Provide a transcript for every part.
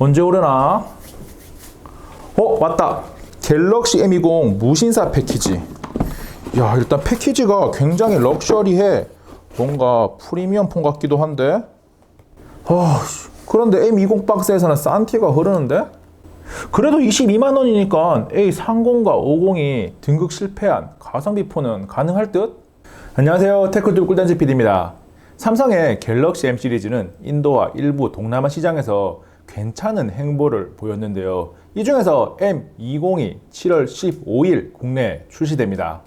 언제 오려나? 왔다. 갤럭시 M20 무신사 패키지. 야, 일단 패키지가 굉장히 럭셔리해. 뭔가 프리미엄 폰 같기도 한데. 그런데 M20 박스에서는 싼 티가 흐르는데? 그래도 22만 원이니까 A30과 50이 등극 실패한 가성비 폰은 가능할 듯? 안녕하세요, 테크툴 꿀단지 PD입니다. 삼성의 갤럭시 M 시리즈는 인도와 일부 동남아 시장에서 괜찮은 행보를 보였는데요. 이 중에서 M20이 7월 15일 국내에 출시됩니다.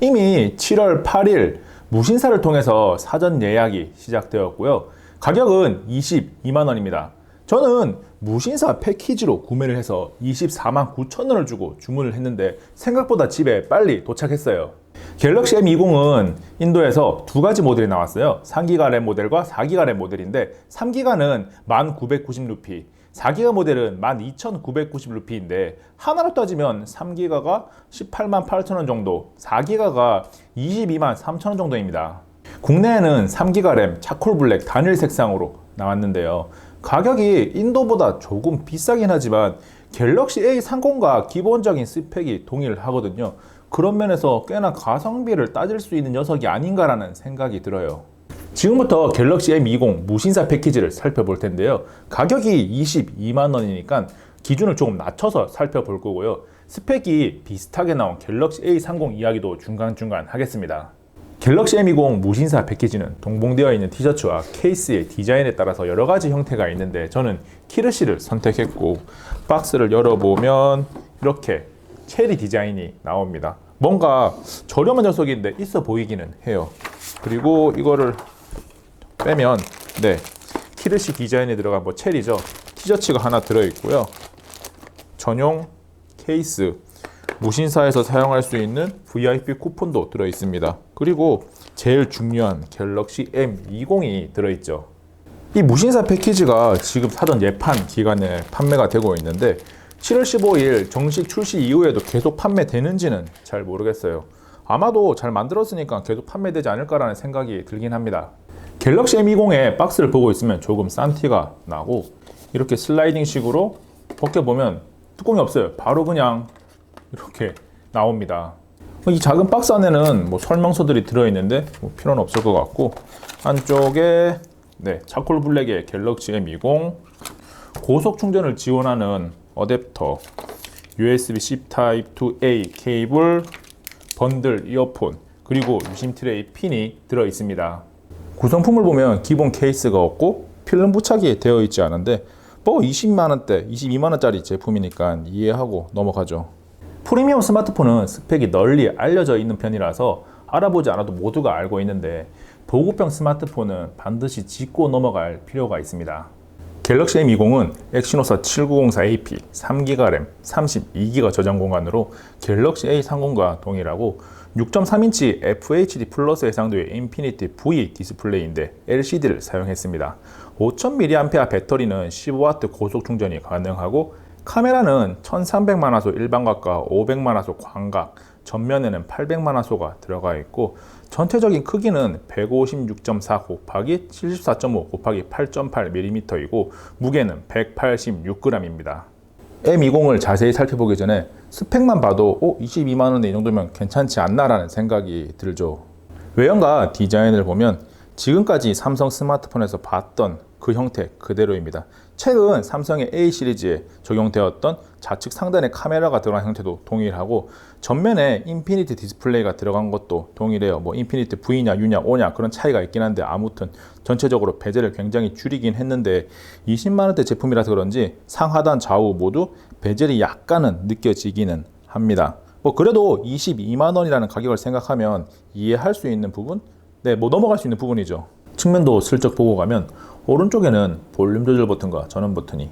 이미 7월 8일 무신사를 통해서 사전 예약이 시작되었고요. 가격은 22만 원입니다. 저는 무신사 패키지로 구매를 해서 24만 9천 원을 주고 주문을 했는데 생각보다 집에 빨리 도착했어요. 갤럭시 M20은 인도에서 두 가지 모델이 나왔어요. 3기가 램 모델과 4기가 램 모델인데 3기가는 1990루피, 4기가 모델은 12,990루피인데 하나로 따지면 3기가가 18만 8천 원 정도, 4기가가 22만 3천 원 정도입니다. 국내에는 3기가 램 차콜 블랙 단일 색상으로 나왔는데요. 가격이 인도보다 조금 비싸긴 하지만 갤럭시 A30과 기본적인 스펙이 동일하거든요. 그런 면에서 꽤나 가성비를 따질 수 있는 녀석이 아닌가라는 생각이 들어요. 지금부터 갤럭시 M20 무신사 패키지를 살펴볼 텐데요. 가격이 22만 원이니까 기준을 조금 낮춰서 살펴볼 거고요. 스펙이 비슷하게 나온 갤럭시 A30 이야기도 중간중간 하겠습니다. 갤럭시 M20 무신사 패키지는 동봉되어 있는 티셔츠와 케이스의 디자인에 따라서 여러 가지 형태가 있는데 저는 키르시를 선택했고, 박스를 열어보면 이렇게 체리 디자인이 나옵니다. 뭔가 저렴한 녀석인데 있어 보이기는 해요. 그리고 이거를 빼면 키르시 디자인이 들어간 체리죠. 티셔츠가 하나 들어있고요. 전용 케이스, 무신사에서 사용할 수 있는 VIP 쿠폰도 들어있습니다. 그리고 제일 중요한 갤럭시 M20이 들어있죠. 이 무신사 패키지가 지금 사전 예판 기간에 판매가 되고 있는데 7월 15일 정식 출시 이후에도 계속 판매되는지는 잘 모르겠어요. 아마도 잘 만들었으니까 계속 판매되지 않을까라는 생각이 들긴 합니다. 갤럭시 M20의 박스를 보고 있으면 조금 싼 티가 나고, 이렇게 슬라이딩 식으로 벗겨보면 뚜껑이 없어요. 바로 그냥 이렇게 나옵니다. 이 작은 박스 안에는 설명서들이 들어있는데 필요는 없을 것 같고, 안쪽에 차콜 블랙의 갤럭시 M20, 고속 충전을 지원하는 어댑터, USB-C 타입 2A 케이블, 번들 이어폰, 그리고 유심 트레이 핀이 들어 있습니다. 구성품을 보면 기본 케이스가 없고 필름 부착이 되어 있지 않은데 20만원대, 22만원짜리 제품이니까 이해하고 넘어가죠. 프리미엄 스마트폰은 스펙이 널리 알려져 있는 편이라서 알아보지 않아도 모두가 알고 있는데, 보급형 스마트폰은 반드시 짚고 넘어갈 필요가 있습니다. 갤럭시 M20은 엑시노스 7904AP 3기가 램, 32기가 저장 공간으로 갤럭시 A30과 동일하고 6.3인치 FHD 플러스 해상도의 인피니티 V 디스플레이인데 LCD를 사용했습니다. 5000mAh 배터리는 15W 고속 충전이 가능하고, 카메라는 1300만화소 일반각과 500만화소 광각, 전면에는 800만화소가 들어가 있고, 전체적인 크기는 156.4 곱하기 74.5 곱하기 8.8mm이고 무게는 186g입니다. M20을 자세히 살펴보기 전에 스펙만 봐도 22만원에 이 정도면 괜찮지 않나라는 생각이 들죠. 외형과 디자인을 보면 지금까지 삼성 스마트폰에서 봤던 그 형태 그대로입니다. 최근 삼성의 A 시리즈에 적용되었던 좌측 상단에 카메라가 들어간 형태도 동일하고, 전면에 인피니티 디스플레이가 들어간 것도 동일해요. 인피니티 V냐 U냐 O냐 그런 차이가 있긴 한데, 아무튼 전체적으로 베젤을 굉장히 줄이긴 했는데 20만원대 제품이라서 그런지 상하단 좌우 모두 베젤이 약간은 느껴지기는 합니다. 그래도 22만원이라는 가격을 생각하면 이해할 수 있는 부분? 넘어갈 수 있는 부분이죠. 측면도 슬쩍 보고 가면 오른쪽에는 볼륨 조절 버튼과 전원 버튼이,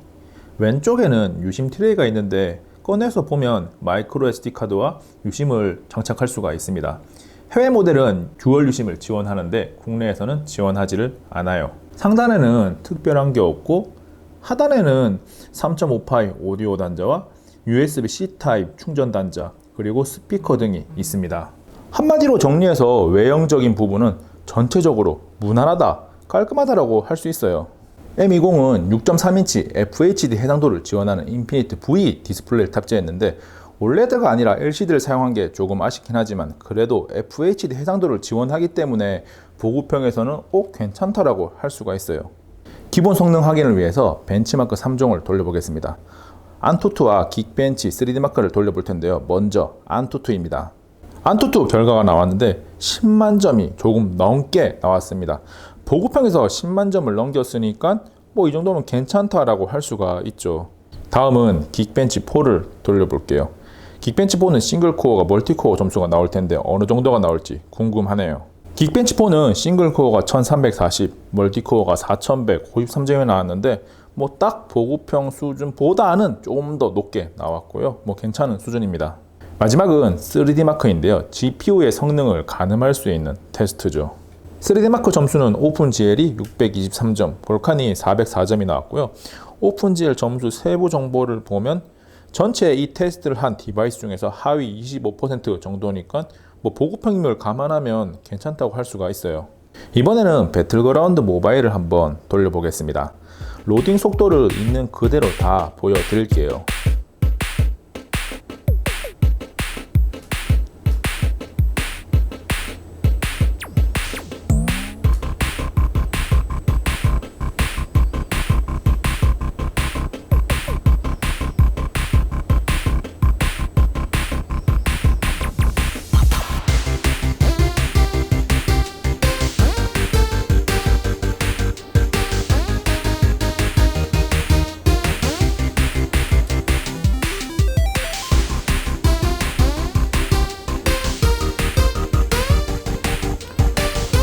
왼쪽에는 유심 트레이가 있는데 꺼내서 보면 마이크로 SD 카드와 유심을 장착할 수가 있습니다. 해외 모델은 듀얼 유심을 지원하는데 국내에서는 지원하지를 않아요. 상단에는 특별한 게 없고, 하단에는 3.5파이 오디오 단자와 USB-C 타입 충전 단자, 그리고 스피커 등이 있습니다. 한마디로 정리해서 외형적인 부분은 전체적으로 무난하다, 깔끔하다라고 할 수 있어요. M20은 6.3인치 FHD 해상도를 지원하는 인피니트 V 디스플레이를 탑재했는데 올레드가 아니라 LCD를 사용한 게 조금 아쉽긴 하지만 그래도 FHD 해상도를 지원하기 때문에 보급형에서는 괜찮다라고 할 수가 있어요. 기본 성능 확인을 위해서 벤치마크 3종을 돌려보겠습니다. 안투투와 긱벤치 3D마크를 돌려볼 텐데요. 먼저 안투투입니다. 안투투 결과가 나왔는데 10만 점이 조금 넘게 나왔습니다. 보급형에서 10만 점을 넘겼으니까 이 정도면 괜찮다라고 할 수가 있죠. 다음은 긱벤치 4를 돌려볼게요. 긱벤치 4는 싱글코어가 멀티코어 점수가 나올 텐데 어느 정도가 나올지 궁금하네요. 긱벤치 4는 싱글코어가 1340, 멀티코어가 4153점이 나왔는데 딱 보급형 수준보다는 조금 더 높게 나왔고요. 괜찮은 수준입니다. 마지막은 3D마크인데요. GPU의 성능을 가늠할 수 있는 테스트죠. 3D마크 점수는 오픈GL이 623점, 볼칸이 404점이 나왔고요. 오픈GL 점수 세부 정보를 보면 전체 이 테스트를 한 디바이스 중에서 하위 25% 정도니까 보급형임을 감안하면 괜찮다고 할 수가 있어요. 이번에는 배틀그라운드 모바일을 한번 돌려보겠습니다. 로딩 속도를 있는 그대로 다 보여드릴게요.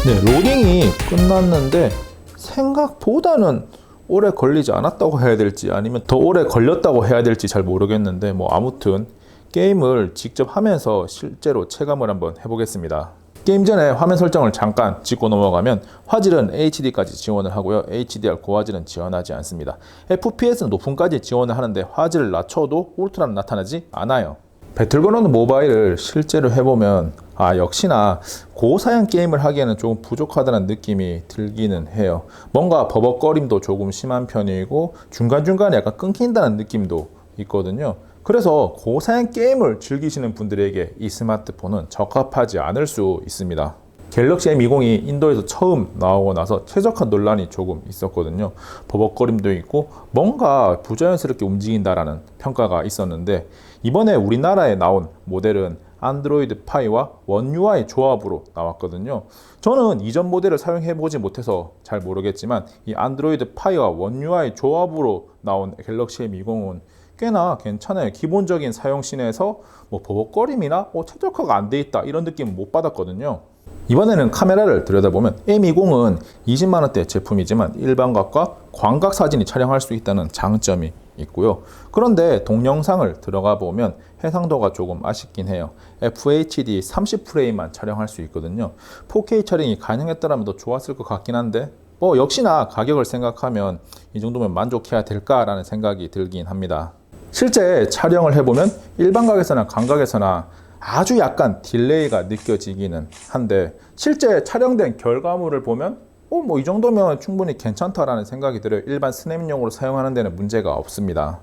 네, 로딩이 끝났는데 생각보다는 오래 걸리지 않았다고 해야 될지 아니면 더 오래 걸렸다고 해야 될지 잘 모르겠는데 아무튼 게임을 직접 하면서 실제로 체감을 한번 해보겠습니다. 게임 전에 화면 설정을 잠깐 짚고 넘어가면 화질은 HD까지 지원을 하고요. HDR 고화질은 지원하지 않습니다. FPS는 높음까지 지원을 하는데 화질을 낮춰도 울트라는 나타나지 않아요. 배틀그라운드 모바일을 실제로 해보면 역시나 고사양 게임을 하기에는 조금 부족하다는 느낌이 들기는 해요. 뭔가 버벅거림도 조금 심한 편이고 중간중간에 약간 끊긴다는 느낌도 있거든요. 그래서 고사양 게임을 즐기시는 분들에게 이 스마트폰은 적합하지 않을 수 있습니다. 갤럭시 M20이 인도에서 처음 나오고 나서 최적화 논란이 조금 있었거든요. 버벅거림도 있고 뭔가 부자연스럽게 움직인다라는 평가가 있었는데 이번에 우리나라에 나온 모델은 안드로이드 파이와 원 UI 조합으로 나왔거든요. 저는 이전 모델을 사용해보지 못해서 잘 모르겠지만 이 안드로이드 파이와 원 UI 조합으로 나온 갤럭시 M20은 꽤나 괜찮아요. 기본적인 사용 시내에서 버벅거림이나 최적화가 안 돼 있다 이런 느낌은 못 받았거든요. 이번에는 카메라를 들여다보면 M20은 20만원대 제품이지만 일반각과 광각 사진이 촬영할 수 있다는 장점이 있고요. 그런데 동영상을 들어가 보면 해상도가 조금 아쉽긴 해요. FHD 30프레임만 촬영할 수 있거든요. 4K 촬영이 가능했더라면 더 좋았을 것 같긴 한데 역시나 가격을 생각하면 이 정도면 만족해야 될까라는 생각이 들긴 합니다. 실제 촬영을 해보면 일반각에서나 광각에서나 아주 약간 딜레이가 느껴지기는 한데 실제 촬영된 결과물을 보면 이 정도면 충분히 괜찮다라는 생각이 들어요. 일반 스냅용으로 사용하는 데는 문제가 없습니다.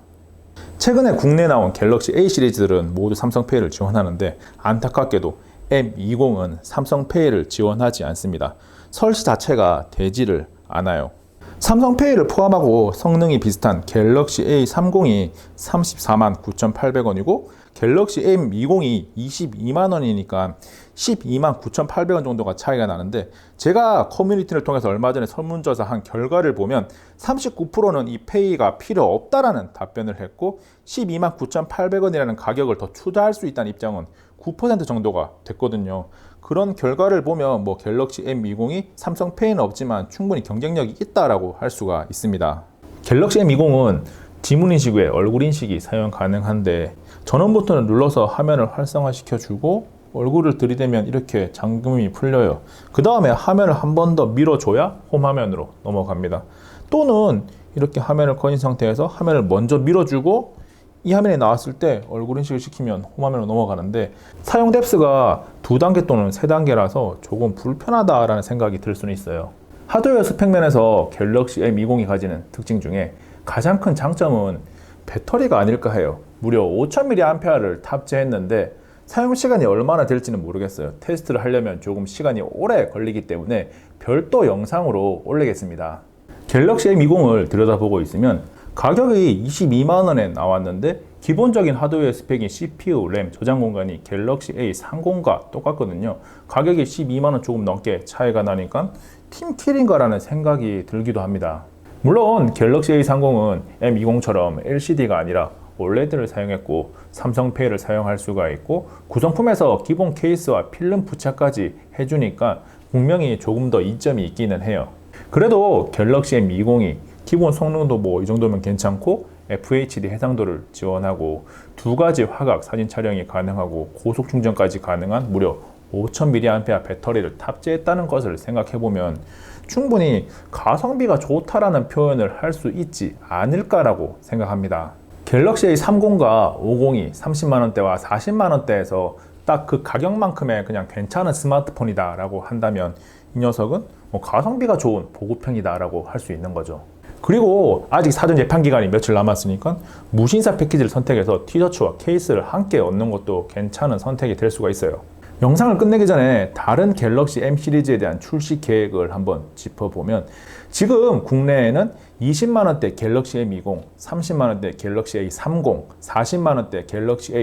최근에 국내에 나온 갤럭시 A 시리즈들은 모두 삼성페이를 지원하는데 안타깝게도 M20은 삼성페이를 지원하지 않습니다. 설치 자체가 되지를 않아요. 삼성페이를 포함하고 성능이 비슷한 갤럭시 A30이 34만 9,800원이고 갤럭시 M20이 22만원이니까 12만 9,800원 정도가 차이가 나는데 제가 커뮤니티를 통해서 얼마 전에 설문조사한 결과를 보면 39%는 이 페이가 필요 없다라는 답변을 했고 12만 9,800원이라는 가격을 더 투자할 수 있다는 입장은 9% 정도가 됐거든요. 그런 결과를 보면 갤럭시 M20이 삼성페이는 없지만 충분히 경쟁력이 있다라고 할 수가 있습니다. 갤럭시 M20은 지문인식 외에 얼굴인식이 사용 가능한데 전원 버튼을 눌러서 화면을 활성화시켜주고 얼굴을 들이대면 이렇게 잠금이 풀려요. 그 다음에 화면을 한 번 더 밀어줘야 홈 화면으로 넘어갑니다. 또는 이렇게 화면을 꺼진 상태에서 화면을 먼저 밀어주고 이 화면이 나왔을 때 얼굴 인식을 시키면 홈 화면으로 넘어가는데 사용 뎁스가 2단계 또는 3단계라서 조금 불편하다라는 생각이 들 수는 있어요. 하드웨어 스펙면에서 갤럭시 M20이 가지는 특징 중에 가장 큰 장점은 배터리가 아닐까 해요. 무려 5000mAh를 탑재했는데 사용 시간이 얼마나 될지는 모르겠어요. 테스트를 하려면 조금 시간이 오래 걸리기 때문에 별도 영상으로 올리겠습니다. 갤럭시 M20을 들여다보고 있으면 가격이 22만 원에 나왔는데 기본적인 하드웨어 스펙인 CPU, 램, 저장 공간이 갤럭시 A30과 똑같거든요. 가격이 12만 원 조금 넘게 차이가 나니까 팀킬인가라는 생각이 들기도 합니다. 물론 갤럭시 A30은 M20처럼 LCD가 아니라 OLED를 사용했고 삼성페이를 사용할 수가 있고 구성품에서 기본 케이스와 필름 부착까지 해주니까 분명히 조금 더 이점이 있기는 해요. 그래도 갤럭시 M20이 기본 성능도 뭐 이 정도면 괜찮고 FHD 해상도를 지원하고 두 가지 화각 사진 촬영이 가능하고 고속 충전까지 가능한 무려 5000mAh 배터리를 탑재했다는 것을 생각해보면 충분히 가성비가 좋다라는 표현을 할 수 있지 않을까라고 생각합니다. 갤럭시 A30과 50이 30만원대와 40만원대에서 딱 그 가격만큼의 그냥 괜찮은 스마트폰이다 라고 한다면 이 녀석은 뭐 가성비가 좋은 보급형이다 라고 할 수 있는 거죠. 그리고 아직 사전 예판 기간이 며칠 남았으니까 무신사 패키지를 선택해서 티셔츠와 케이스를 함께 얻는 것도 괜찮은 선택이 될 수가 있어요. 영상을 끝내기 전에 다른 갤럭시 M 시리즈에 대한 출시 계획을 한번 짚어보면 지금 국내에는 20만원대 갤럭시 M20, 30만원대 갤럭시 A30, 40만원대 갤럭시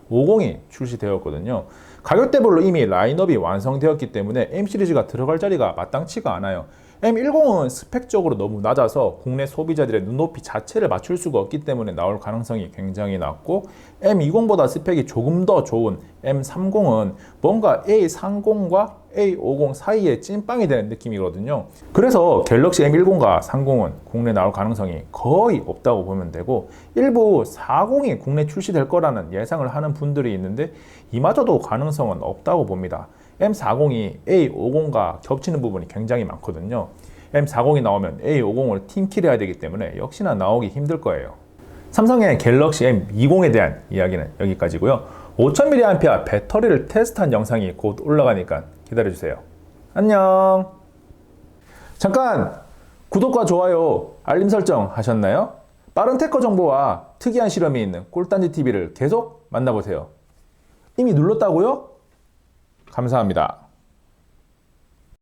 A50이 출시되었거든요. 가격대별로 이미 라인업이 완성되었기 때문에 M 시리즈가 들어갈 자리가 마땅치가 않아요. M10은 스펙적으로 너무 낮아서 국내 소비자들의 눈높이 자체를 맞출 수가 없기 때문에 나올 가능성이 굉장히 낮고 M20보다 스펙이 조금 더 좋은 M30은 뭔가 A30과 A50 사이에 찐빵이 되는 느낌이거든요. 그래서 갤럭시 M10과 30은 국내 나올 가능성이 거의 없다고 보면 되고 일부 40이 국내 출시될 거라는 예상을 하는 분들이 있는데 이마저도 가능성은 없다고 봅니다. M40이 A50과 겹치는 부분이 굉장히 많거든요. M40이 나오면 A50을 팀킬해야 되기 때문에 역시나 나오기 힘들 거예요. 삼성의 갤럭시 M20에 대한 이야기는 여기까지고요. 5000mAh 배터리를 테스트한 영상이 곧 올라가니까 기다려주세요. 안녕. 잠깐 구독과 좋아요, 알림 설정 하셨나요? 빠른 테크 정보와 특이한 실험이 있는 꿀단지TV를 계속 만나보세요. 이미 눌렀다고요? 감사합니다.